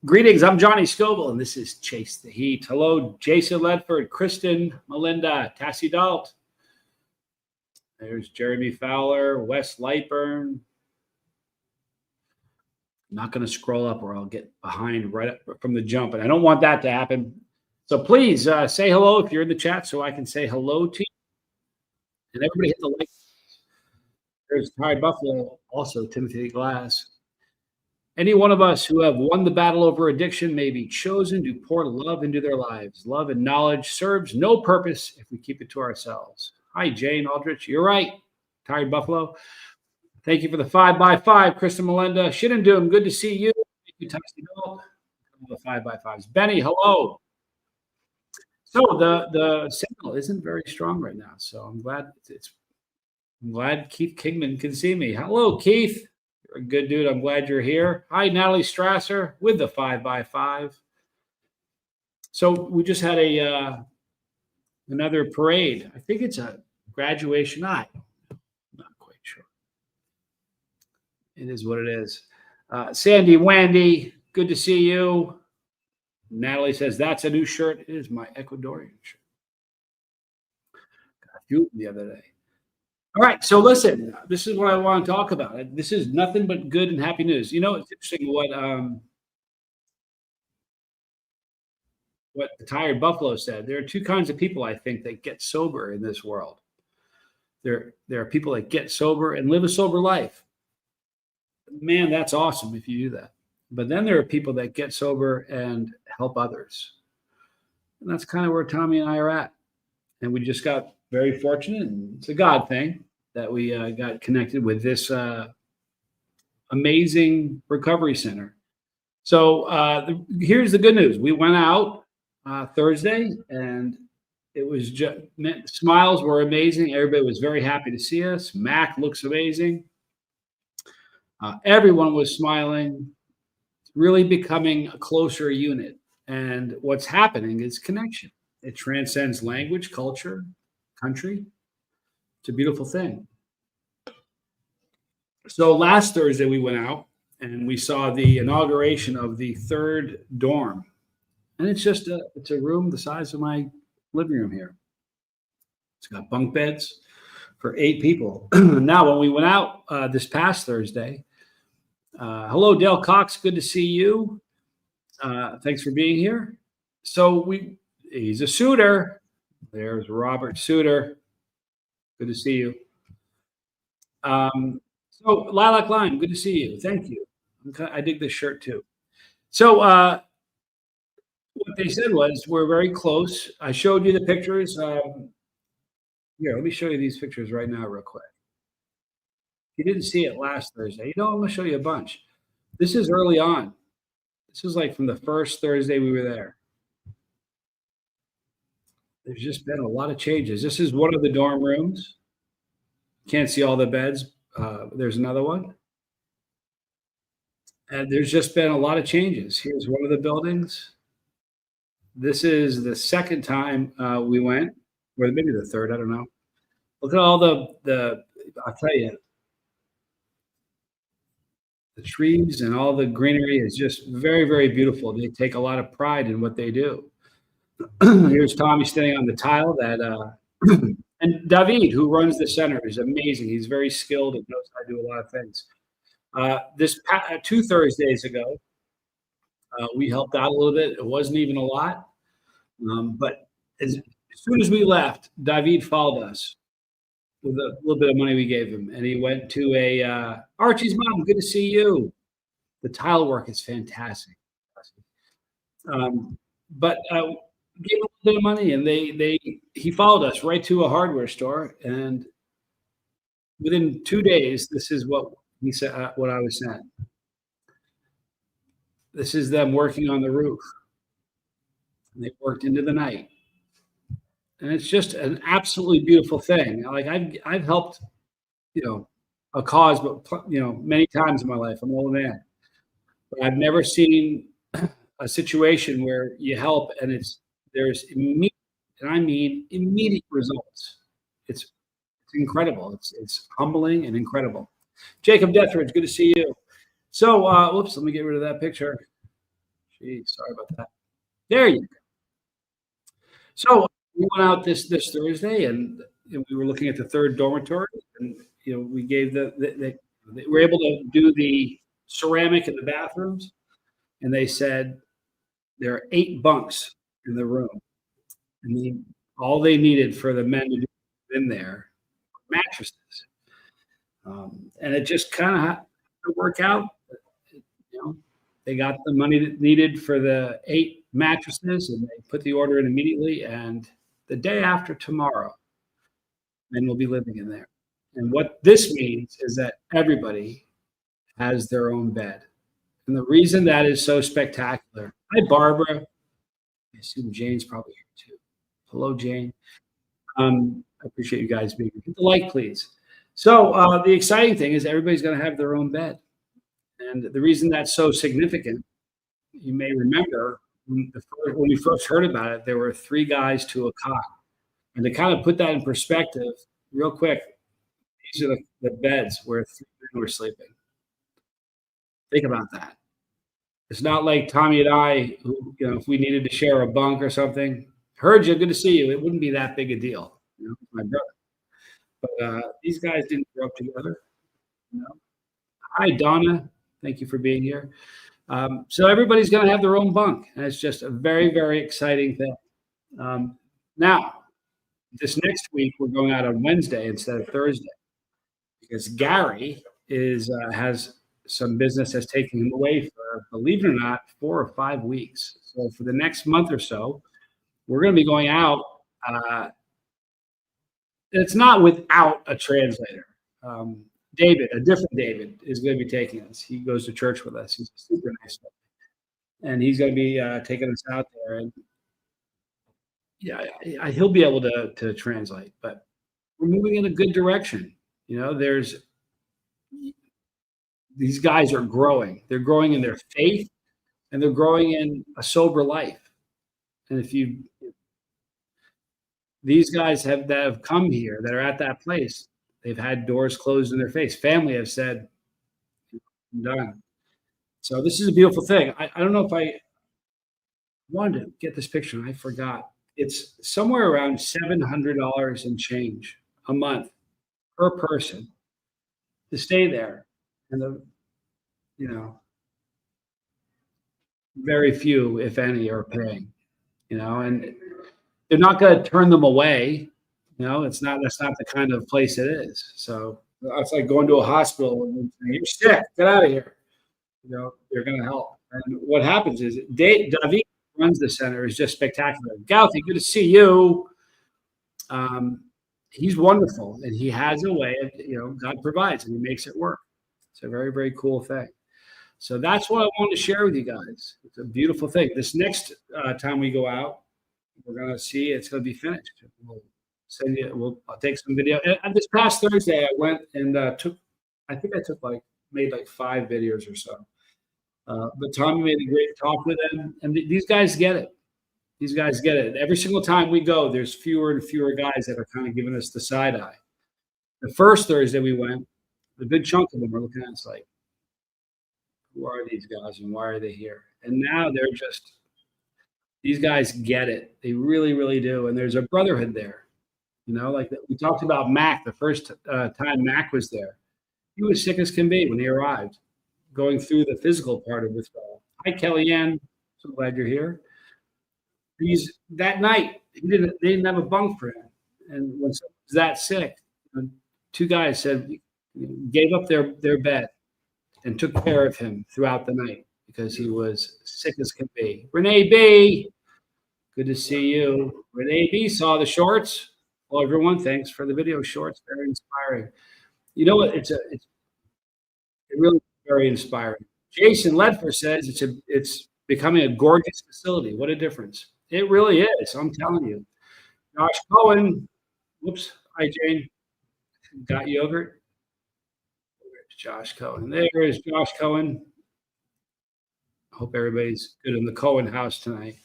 Greetings, I'm Johnny Scoble, and this is Chase the Heat. Hello, Jason Ledford, Kristen, Melinda, Tassie Dalt. There's Jeremy Fowler, Wes Lightburn. I'm not going to scroll up or I'll get behind right up from the jump, and I don't want that to happen. So please say hello if you're in the chat so I can say hello to you. And everybody hit the like. There's Tired Buffalo, also Timothy Glass. Any one of us who have won the battle over addiction may be chosen to pour love into their lives. Love and knowledge serves no purpose if we keep it to ourselves. Hi, Jane Aldrich. You're right. Tired Buffalo. Thank you for the 5x5, Kristen Melinda. Shit Doom, good to see you. Thank you, Tassie Dole. The 5x5s. Benny, hello. So the signal isn't very strong right now. So I'm glad Keith Kingman can see me. Hello, Keith. You're a good dude. I'm glad you're here. Hi, Natalie Strasser with the 5x5. So we just had another parade. I think it's a graduation. I'm not quite sure. It is what it is. Sandy Wandy, good to see you. Natalie says, that's a new shirt. It is my Ecuadorian shirt. Got a few the other day. All right, so listen, this is what I want to talk about. This is nothing but good and happy news. You know, it's interesting what the Tired Buffalo said. There are two kinds of people, I think, that get sober in this world. There are people that get sober and live a sober life. Man, that's awesome if you do that. But then there are people that get sober and help others. And that's kind of where Tommy and I are at. And we just got very fortunate, and it's a God thing that we got connected with this amazing recovery center. So here's the good news. We went out Thursday, and it was just smiles were amazing. Everybody was very happy to see us. Mac looks amazing. Everyone was smiling, really becoming a closer unit. And what's happening is connection. It transcends language, culture, country. It's a beautiful thing. So last Thursday we went out and we saw the inauguration of the third dorm. And it's just it's a room the size of my living room here. It's got bunk beds for 8 people. Now, when we went out this past Thursday, hello, Dale Cox. Good to see you. Thanks for being here. So he's a suitor. There's Robert Suter. Good to see you. So Lilac Lime, good to see you. Thank you. I dig this shirt too. So what they said was we're very close. I showed you the pictures. Here, let me show you these pictures right now real quick. You didn't see it last Thursday. You know, I'm going to show you a bunch. This is early on. This is like from the first Thursday we were there. There's just been a lot of changes. This is one of the dorm rooms. Can't see all the beds. There's another one. And there's just been a lot of changes. Here's one of the buildings. This is the second time we went, or maybe the third, I don't know. Look at all the I'll tell you, the trees and all the greenery is just very, very beautiful. They take a lot of pride in what they do. Here's Tommy standing on the tile that, and David, who runs the center, is amazing. He's very skilled and knows how to do a lot of things. This 2 Thursdays ago, we helped out a little bit. It wasn't even a lot, but as soon as we left, David followed us with a little bit of money we gave him, and he went to Archie's mom. Good to see you. The tile work is fantastic. But gave him a little bit of money, and he followed us right to a hardware store, and within 2 days, this is what he said. What I was saying. This is them working on the roof. And they worked into the night, and it's just an absolutely beautiful thing. Like I've helped, a cause, but many times in my life. I'm an old man, but I've never seen a situation where you help and there's immediate, and I mean immediate results. It's incredible. It's humbling and incredible. Jacob Deathridge, good to see you. So, whoops, let me get rid of that picture. Geez, sorry about that. There you go. So we went out this Thursday, and we were looking at the third dormitory, and we gave they were able to do the ceramic in the bathrooms, and they said there are 8 bunks in the room, and all they needed for the men to do in there were mattresses, and it just kind of had to work out. You know, they got the money that needed for the 8 mattresses, and they put the order in immediately. And the day after tomorrow, men will be living in there. And what this means is that everybody has their own bed. And the reason that is so spectacular. Hi, Barbara. I assume Jane's probably here too. Hello, Jane. I appreciate you guys being here. Hit the like, please. So the exciting thing is everybody's going to have their own bed. And the reason that's so significant, you may remember when we first heard about it, there were 3 guys to a cot. And to kind of put that in perspective, real quick, these are the beds where 3 men were sleeping. Think about that. It's not like Tommy and I, who, if we needed to share a bunk or something, heard you, good to see you. It wouldn't be that big a deal. My brother. But these guys didn't grow up together. Hi, Donna. Thank you for being here. So everybody's going to have their own bunk, and it's just a very, very exciting thing. Now, this next week we're going out on Wednesday instead of Thursday because Gary has some business that's taking him away for, believe it or not, 4 or 5 weeks. So for the next month or so, we're going to be going out. It's not without a translator. David, a different David, is going to be taking us. He goes to church with us. He's a super nice guy. And he's going to be taking us out there. And yeah, he'll be able to translate. But we're moving in a good direction. These guys are growing. They're growing in their faith, and they're growing in a sober life. And these guys that have come here, that are at that place, they've had doors closed in their face. Family have said, I'm done. So this is a beautiful thing. I don't know if I wanted to get this picture, and I forgot. It's somewhere around $700 and change a month per person to stay there. And very few, if any, are paying. And they're not going to turn them away. That's not the kind of place it is. So it's like going to a hospital and saying, you're sick, get out of here. They're going to help. And what happens is David runs the center is just spectacular. Gauthi, good to see you. He's wonderful, and he has a way of, God provides, and he makes it work. It's a very, very cool thing. So that's what I wanted to share with you guys. It's a beautiful thing. This next time we go out, we're going to see it's going to be finished. We'll send you. I'll take some video. And this past Thursday, I went and made like 5 videos or so. But Tommy made a great talk with them, and these guys get it. These guys get it. Every single time we go, there's fewer and fewer guys that are kind of giving us the side eye. The first Thursday we went, a good chunk of them are looking at us like, who are these guys and why are they here? And now these guys get it. They really, really do. And there's a brotherhood there. Like we talked about Mac the first time Mac was there. He was sick as can be when he arrived, going through the physical part of withdrawal. Hi, Kellyanne. So glad you're here. That night, they didn't have a bunk for him. And when someone was that sick, 2 guys gave up their bed and took care of him throughout the night because he was sick as can be. Renee B, good to see you. Renee B saw the shorts. Well, everyone, thanks for the video shorts. Very inspiring. You know what? It's really very inspiring. Jason Ledfer says it's becoming a gorgeous facility. What a difference. It really is. I'm telling you. Josh Cohen. Whoops. Hi, Jane. Got yogurt. There's Josh Cohen. There is Josh Cohen. Hope everybody's good in the Cohen house tonight.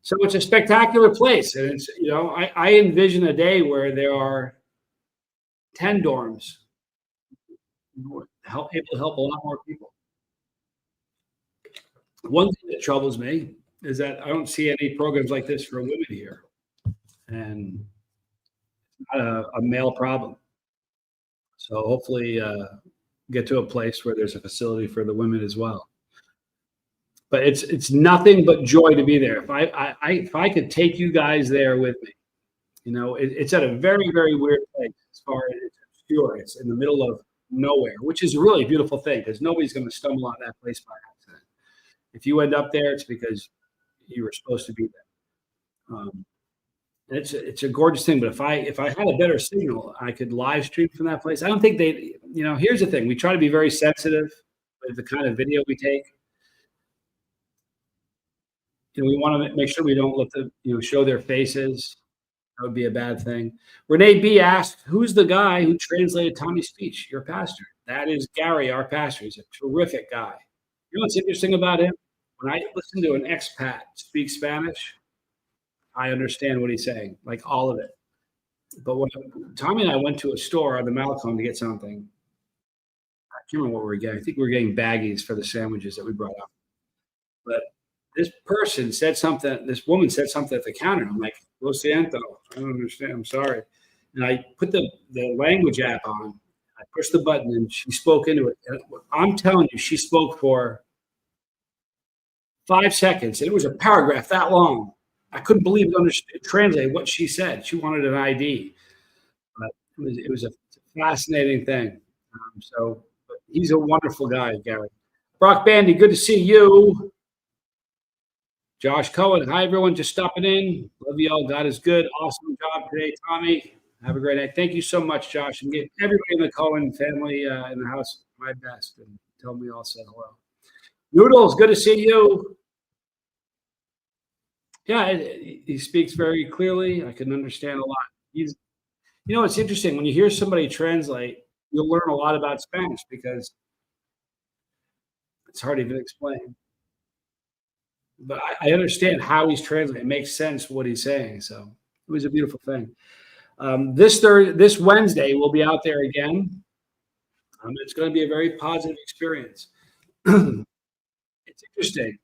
So it's a spectacular place. And it's, I envision a day where there are 10 dorms able to help a lot more people. One thing that troubles me is that I don't see any programs like this for women here, and it's not a male problem. So hopefully, get to a place where there's a facility for the women as well. But it's nothing but joy to be there. If I could take you guys there with me, it's at a very, very weird place as far as it's obscure. It's in the middle of nowhere, which is a really beautiful thing because nobody's going to stumble on that place by accident. If you end up there, it's because you were supposed to be there. And it's a gorgeous thing. But if I had a better signal, I could live stream from that place. I don't think they. Here's the thing: we try to be very sensitive with the kind of video we take. We want to make sure we don't let them show their faces. That would be a bad thing. Renee B asked, "Who's the guy who translated Tommy's speech? Your pastor." That is Gary, our pastor. He's a terrific guy. You know what's interesting about him? When I listen to an expat speak Spanish, I understand what he's saying, like all of it. But when Tommy and I went to a store on the Malcolm to get something, I can't remember what we were getting. I think we were getting baggies for the sandwiches that we brought up. But this person said something, this woman said something at the counter. I'm like, Lo siento. I don't understand. I'm sorry. And I put the language app on. I pushed the button and she spoke into it. And I'm telling you, she spoke for 5 seconds. And it was a paragraph that long. I couldn't believe it translated what she said. She wanted an ID. But it was a fascinating thing. But he's a wonderful guy, Gary. Brock Bandy, good to see you. Josh Cohen, hi everyone, just stopping in. Love you all. God is good. Awesome job today, Tommy. Have a great night. Thank you so much, Josh, and give everybody in the Cohen family in the house my best, and tell me all said hello. Noodles, good to see you. Yeah, he speaks very clearly. I can understand a lot. It's interesting when you hear somebody translate, you'll learn a lot about Spanish because it's hard to even explain. But I understand how he's translating. It makes sense what he's saying. So it was a beautiful thing. This Wednesday, we'll be out there again. It's going to be a very positive experience. It's interesting.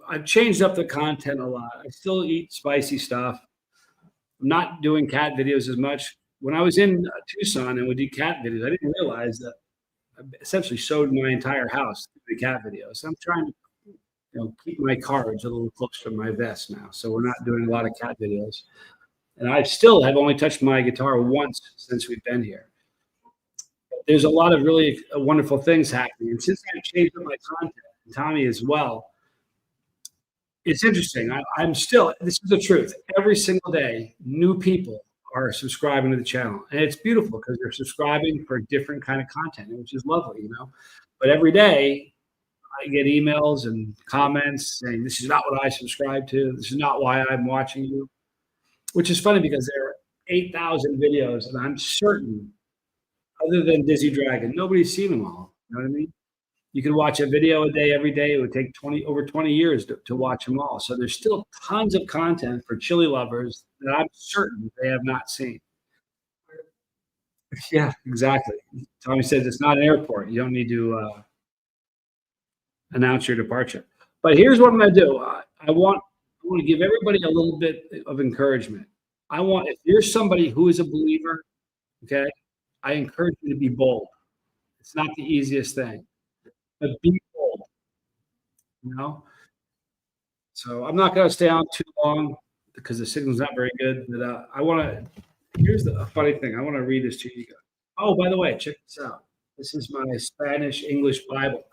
I've changed up the content a lot. I still eat spicy stuff. I'm not doing cat videos as much. When I was in Tucson and would do cat videos, I didn't realize that I essentially sewed my entire house to the cat videos. I'm trying to keep my cards a little closer to my vest now. So we're not doing a lot of cat videos. And I still have only touched my guitar once since we've been here. There's a lot of really wonderful things happening. And since I've changed up my content, and Tommy as well, it's interesting. This is the truth. Every single day, new people are subscribing to the channel. And it's beautiful because they're subscribing for different kind of content, which is lovely, But every day, I get emails and comments saying, this is not what I subscribe to. This is not why I'm watching you, which is funny because there are 8,000 videos, and I'm certain, other than Dizzy Dragon, nobody's seen them all. You know what I mean? You can watch a video a day every day. It would take over 20 years to watch them all. So there's still tons of content for chili lovers that I'm certain they have not seen. Yeah, exactly. Tommy says it's not an airport. You don't need to announce your departure. But here's what I'm going to do. I want to give everybody a little bit of encouragement. If you're somebody who is a believer, okay, I encourage you to be bold. It's not the easiest thing, but be bold, So I'm not going to stay on too long because the signal's not very good. But here's the funny thing. I want to read this to you guys. Oh, by the way, check this out. This is my Spanish-English Bible,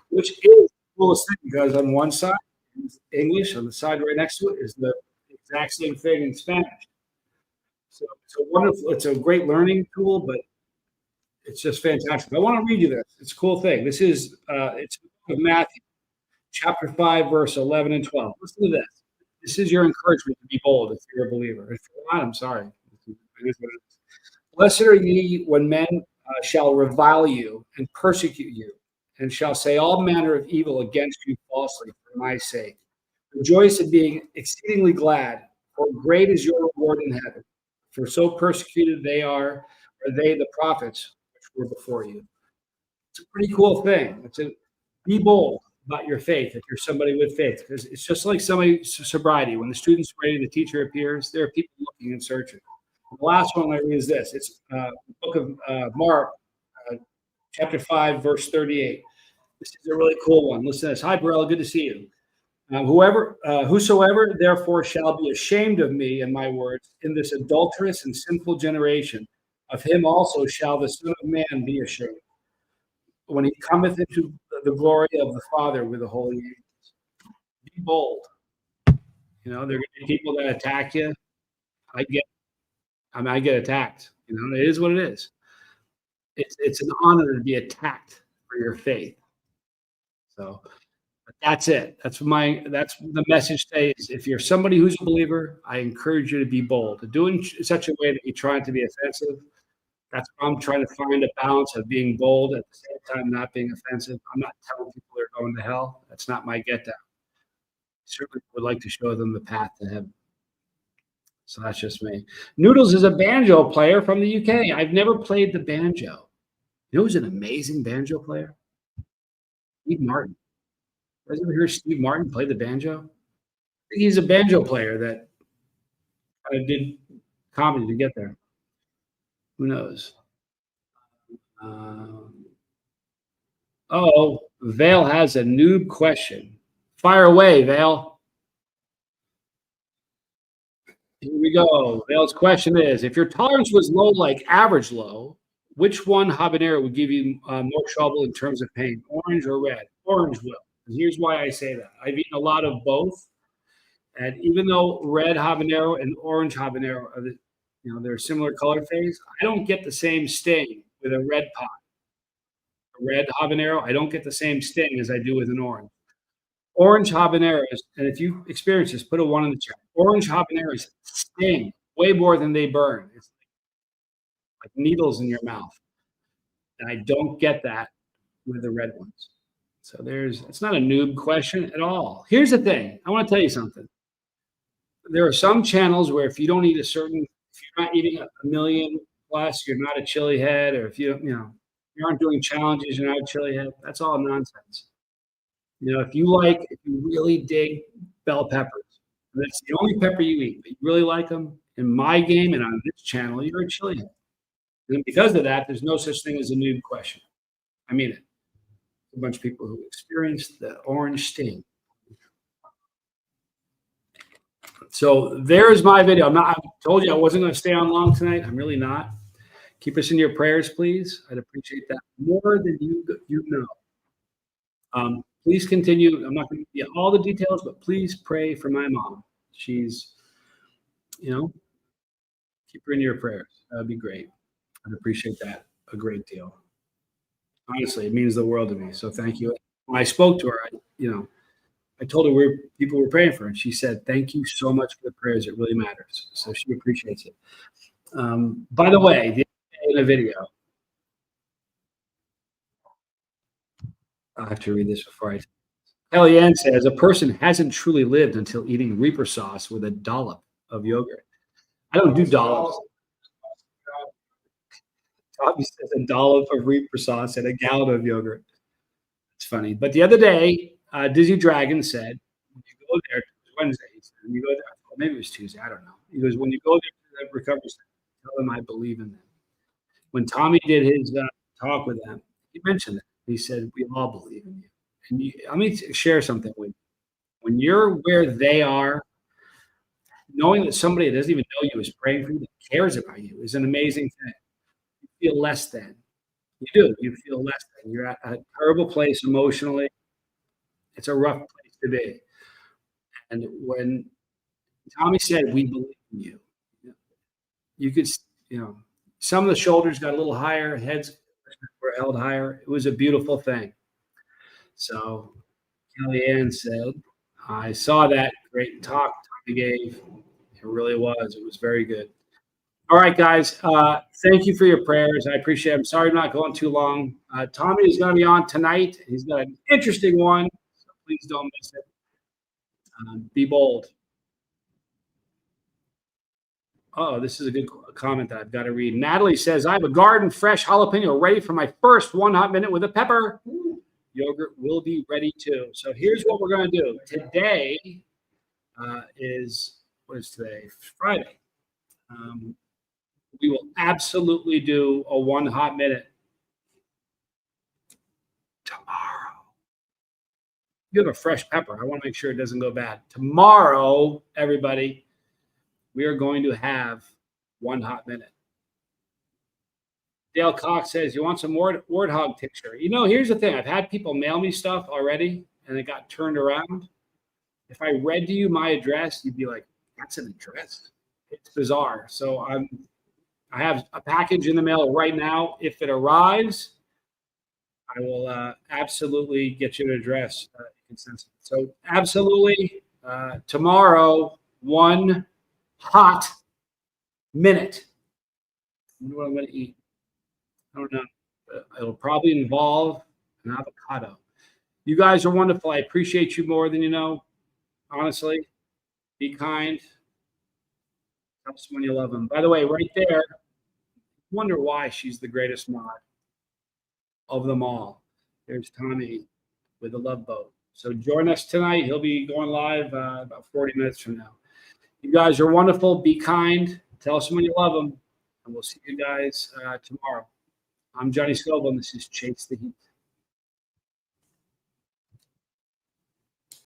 which is coolest thing because on one side is English, on the side right next to it is the exact same thing in Spanish. So it's a great learning tool, but it's just fantastic. I want to read you this. It's a cool thing. This is it's Matthew, chapter 5, verse 11 and 12. Listen to this. This is your encouragement to be bold if you're a believer. If you're not, I'm sorry. Blessed are ye when men shall revile you and persecute you, and shall say all manner of evil against you falsely for my sake. Rejoice in being exceedingly glad, for great is your reward in heaven. For so persecuted are they the prophets which were before you. It's a pretty cool thing. Be bold. about your faith if you're somebody with faith, because it's just like somebody's sobriety. When the student's ready, the teacher appears. There are people looking and searching. The last one I read is this. It's the book of Mark, chapter 5, verse 38. This is a really cool one. Listen to this. Hi, Barella. Good to see you. Whosoever therefore shall be ashamed of me and my words in this adulterous and sinful generation, of him also shall the Son of Man be ashamed, when he cometh into the glory of the Father with the holy angels. Be bold. There are going to be people that attack you. I get attacked. It is what it is. It's an honor to be attacked for your faith. So that's it. That's the message today. Is if you're somebody who's a believer, I encourage you to be bold. To do it in such a way that you're trying to be offensive. That's why I'm trying to find a balance of being bold at the same time not being offensive. I'm not telling people they're going to hell. That's not my get down. Certainly would like to show them the path to heaven. So that's just me. Noodles is a banjo player from the UK. I've never played the banjo. Who's an amazing banjo player? Steve Martin. You guys ever hear Steve Martin play the banjo? I think he's a banjo player that did comedy to get there. Who knows? Vale has a noob question. Fire away, Vale. Here we go. Vale's question is, if your tolerance was low, like average low, which one habanero would give you more trouble in terms of pain, orange or red? Orange will. And here's why I say that. I've eaten a lot of both. And even though red habanero and orange habanero are they're similar color phase, I don't get the same sting with a red pot. A red habanero, I don't get the same sting as I do with an orange. Orange habaneros, and if you experience this, put a 1 in the chat. Orange habaneros sting way more than they burn. It's like needles in your mouth. And I don't get that with the red ones. So it's not a noob question at all. Here's the thing. I want to tell you something. There are some channels where if you don't eat if you're not eating a million plus, you're not a chili head, or if you aren't doing challenges, you're not a chili head. That's all nonsense. If you really dig bell peppers, that's the only pepper you eat, but you really like them, in my game and on this channel, you're a chili head. And because of that, there's no such thing as a noob question. I mean it. A bunch of people who experienced the orange sting. So there's my video. I told you I wasn't going to stay on long tonight. I'm really not. Keep us in your prayers, please. I'd appreciate that more than you know. Please continue. I'm not going to give you all the details, but please pray for my mom. She's, keep her in your prayers. That would be great. I'd appreciate that a great deal. Honestly, it means the world to me. So thank you. When I spoke to her, I told her people were praying for her, and she said, "Thank you so much for the prayers. It really matters." So she appreciates it. By the way, in a video, I have to read this before Kellyanne says, a person hasn't truly lived until eating Reaper sauce with a dollop of yogurt. I don't do dollops. Tommy says a dollop of Reaper sauce and a gallon of yogurt. It's funny. But the other day, Dizzy Dragon said, when you go there, it was Wednesday, he said, when you go there, well, maybe it was Tuesday, I don't know. He goes, when you go there to the recovery center, tell them I believe in them. When Tommy did his talk with them, he mentioned that. He said, we all believe in you. And let me share something with you. When you're where they are, knowing that somebody that doesn't even know you is praying for you, that cares about you, is an amazing thing. You feel less than. You do. You feel less than. You're at a terrible place emotionally. It's a rough place to be. And when Tommy said, we believe in you, you could, some of the shoulders got a little higher, heads were held higher. It was a beautiful thing. So Kellyanne said, I saw that great talk Tommy gave. It really was. It was very good. All right, guys. Thank you for your prayers. I appreciate it. I'm sorry I'm not going too long. Tommy is going to be on tonight. He's got an interesting one, so please don't miss it. Be bold. Oh, this is a good comment that I've got to read. Natalie says, I have a garden fresh jalapeno ready for my first 1 hot minute with a pepper. Yogurt will be ready too. So here's what we're going to do. Today what is today? Friday. We will absolutely do a 1 hot minute tomorrow. You have a fresh pepper. I want to make sure it doesn't go bad. Tomorrow, everybody, we are going to have 1 hot minute. Dale Cox says, you want some warthog tincture? You know, here's the thing. I've had people mail me stuff already, and it got turned around. If I read to you my address, you'd be like, that's an address. It's bizarre. So I have a package in the mail right now. If it arrives, I will absolutely get you an address. So absolutely, tomorrow, 1 hot minute. I wonder what I'm going to eat. I don't know. It'll probably involve an avocado. You guys are wonderful. I appreciate you more than you know. Honestly, be kind. Tell someone you love them. By the way, right there, wonder why she's the greatest mod of them all. There's Tommy with the Love Boat. So join us tonight. He'll be going live about 40 minutes from now. You guys are wonderful. Be kind. Tell someone you love them. And we'll see you guys tomorrow. I'm Johnny Scoble, and this is Chase the Heat.